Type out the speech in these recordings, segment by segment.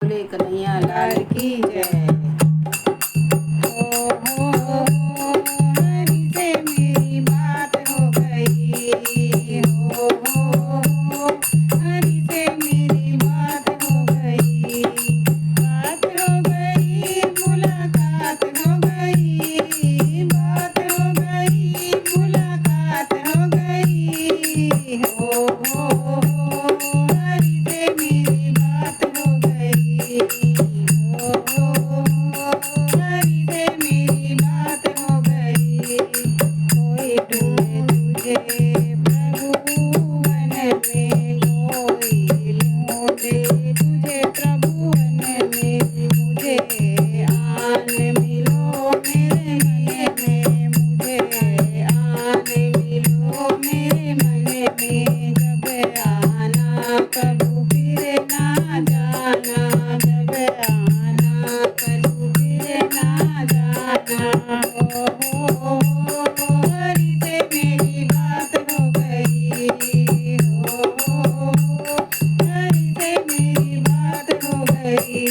बोले कन्हैया लाल की जय। हरि से मेरी बात हो गई, हो हरि से मेरी बात हो गई, बात हो गई, मुलाकात हो गई, बात हो गई, मुलाकात हो गई, हो हरि से मेरी बात हो गई, हो हरि से मेरी बात हो गई। कोई ढूंढे तुझे प्रभु वन में, कोई ढूंढे तुझे प्रभु वन में, मुझे आन मिलो मेरे मन में, मुझे आन मिलो मेरे मन में। जब आना कबू फिर ना जाना, जब आना कबू फिर ना जाना, हो हरि से मेरी बात हो गई, हो हरि से मेरी बात हो गई।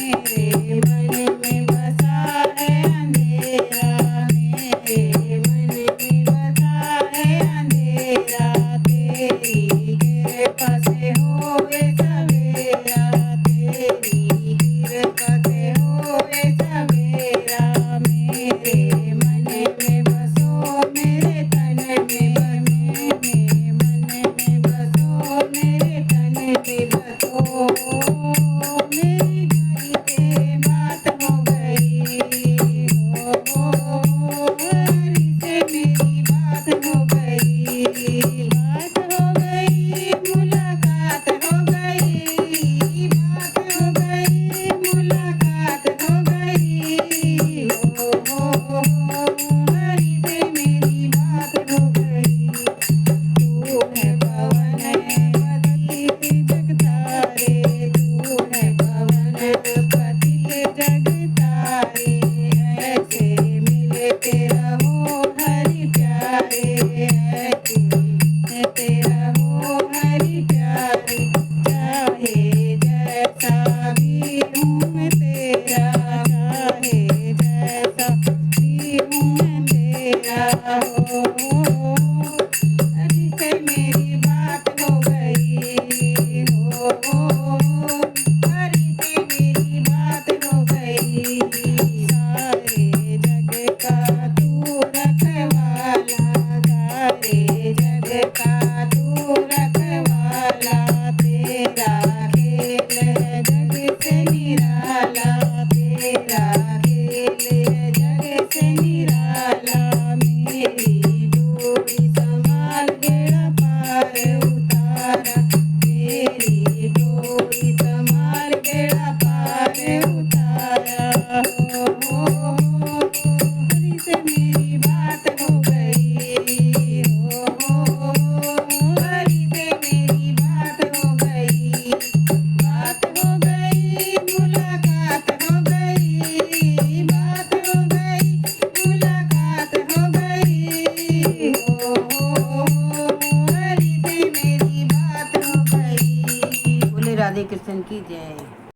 मेरे मन में बसा है अंधेरा, मेरे मन में बसा है अंधेरा, तेरी कृपा से होए सवेरा, तेरी कृपा से होए सवेरा। मेरे मन में बसो मेरे तन में, मेरे मन में बसो मेरे तन में बसो, मेरी घड़ी पे बात हो गई, हो हरि से मेरी बात हो गई, बात हो गई, मुलाकात हो गई, बात हो गई, मुलाकात हो गई, हो हरि से मेरी बात हो गई। तू है पवन पतित जगतारे, तू है पवन पतित जगतारे, ऐसे मिलते रहो हरि प्यारे, ऐसे मिलते रहो हरि प्यारे। चाहे जैसा भी हूँ मैं तेरा, चाहे जैसा भी हूँ मैं तेरा, हो हरि से मेरी बात हो गई, हो हरि से मेरी बात हो गई। सारे जग का तू रखवाला, सारे जग का तू रखवाला, तेरा खेल है जग से निराला, तेरा खेल है जग से निराला। मेरी डोरी संभाल बेड़ा पार उतारा, मेरी डोरी संभाल बेड़ा पार उतारा, हो हरि से मेरी बात हो गई, हो हरि से मेरी बात हो गई, बात हो गई, मुलाकात हो गई, बात हो गई, मुलाकात हो गई, हो हरि से मेरी बात हो गई। बोले राधे कृष्ण की जय।